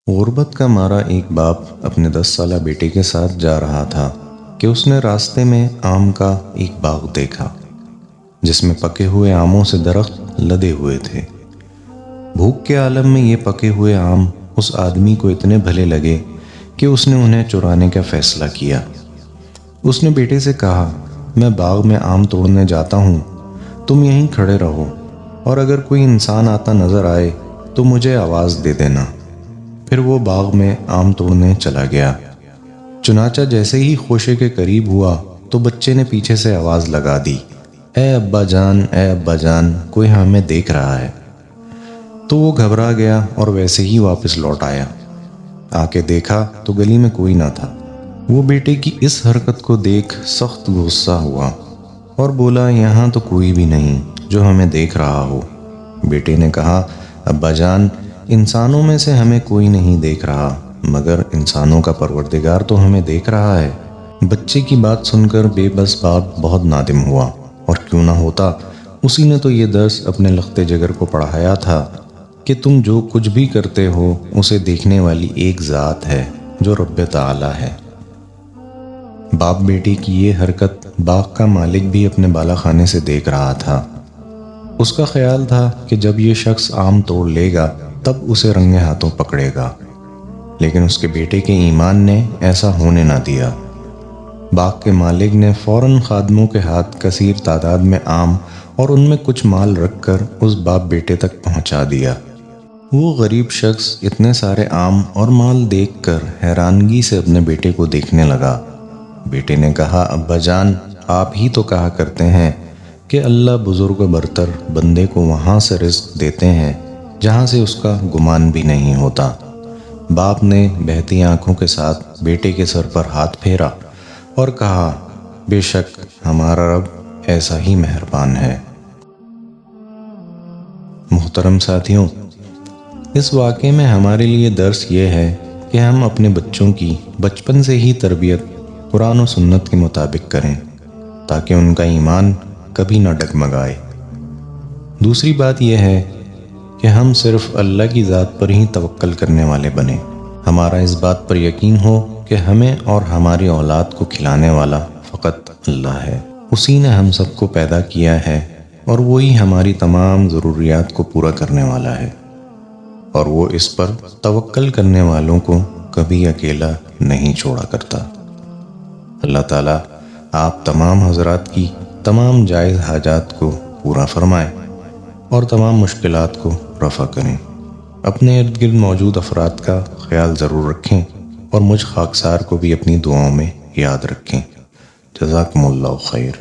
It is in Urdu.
غربت کا مارا ایک باپ اپنے 10 سالہ بیٹے کے ساتھ جا رہا تھا کہ اس نے راستے میں آم کا ایک باغ دیکھا جس میں پکے ہوئے آموں سے درخت لدے ہوئے تھے۔ بھوک کے عالم میں یہ پکے ہوئے آم اس آدمی کو اتنے بھلے لگے کہ اس نے انہیں چرانے کا فیصلہ کیا۔ اس نے بیٹے سے کہا، میں باغ میں آم توڑنے جاتا ہوں، تم یہیں کھڑے رہو، اور اگر کوئی انسان آتا نظر آئے تو مجھے آواز دے دینا۔ پھر وہ باغ میں آم توڑنے چلا گیا۔ چنانچہ جیسے ہی خوشے کے قریب ہوا تو بچے نے پیچھے سے آواز لگا دی، اے ابا جان، اے ابا جان، کوئی ہمیں دیکھ رہا ہے۔ تو وہ گھبرا گیا اور ویسے ہی واپس لوٹ آیا۔ آ کے دیکھا تو گلی میں کوئی نہ تھا۔ وہ بیٹے کی اس حرکت کو دیکھ سخت غصہ ہوا اور بولا، یہاں تو کوئی بھی نہیں جو ہمیں دیکھ رہا ہو۔ بیٹے نے کہا، ابا جان، انسانوں میں سے ہمیں کوئی نہیں دیکھ رہا، مگر انسانوں کا پروردگار تو ہمیں دیکھ رہا ہے۔ بچے کی بات سن کر بے بس باپ بہت نادم ہوا، اور کیوں نہ ہوتا، اسی نے تو یہ درس اپنے لختے جگر کو پڑھایا تھا کہ تم جو کچھ بھی کرتے ہو اسے دیکھنے والی ایک ذات ہے جو رب تعالی ہے۔ باپ بیٹے کی یہ حرکت باغ کا مالک بھی اپنے بالا خانے سے دیکھ رہا تھا۔ اس کا خیال تھا کہ جب یہ شخص آم توڑ لے گا تب اسے رنگے ہاتھوں پکڑے گا، لیکن اس کے بیٹے کے ایمان نے ایسا ہونے نہ دیا۔ باغ کے مالک نے فوراً خادموں کے ہاتھ کثیر تعداد میں آم اور ان میں کچھ مال رکھ کر اس باپ بیٹے تک پہنچا دیا۔ وہ غریب شخص اتنے سارے آم اور مال دیکھ کر حیرانگی سے اپنے بیٹے کو دیکھنے لگا۔ بیٹے نے کہا، ابا جان، آپ ہی تو کہا کرتے ہیں کہ اللہ بزرگ و برتر بندے کو وہاں سے رزق دیتے ہیں جہاں سے اس کا گمان بھی نہیں ہوتا۔ باپ نے بہتی آنکھوں کے ساتھ بیٹے کے سر پر ہاتھ پھیرا اور کہا، بے شک ہمارا رب ایسا ہی مہربان ہے۔ محترم ساتھیوں، اس واقعے میں ہمارے لیے درس یہ ہے کہ ہم اپنے بچوں کی بچپن سے ہی تربیت قرآن و سنت کے مطابق کریں تاکہ ان کا ایمان کبھی نہ ڈگمگائے۔ دوسری بات یہ ہے کہ ہم صرف اللہ کی ذات پر ہی توکل کرنے والے بنیں۔ ہمارا اس بات پر یقین ہو کہ ہمیں اور ہماری اولاد کو کھلانے والا فقط اللہ ہے۔ اسی نے ہم سب کو پیدا کیا ہے اور وہی ہماری تمام ضروریات کو پورا کرنے والا ہے، اور وہ اس پر توکل کرنے والوں کو کبھی اکیلا نہیں چھوڑا کرتا۔ اللہ تعالیٰ آپ تمام حضرات کی تمام جائز حاجات کو پورا فرمائے اور تمام مشکلات کو رفع کریں۔ اپنے ارد گرد موجود افراد کا خیال ضرور رکھیں اور مجھ خاکسار کو بھی اپنی دعاؤں میں یاد رکھیں۔ جزاکم اللہ خیر۔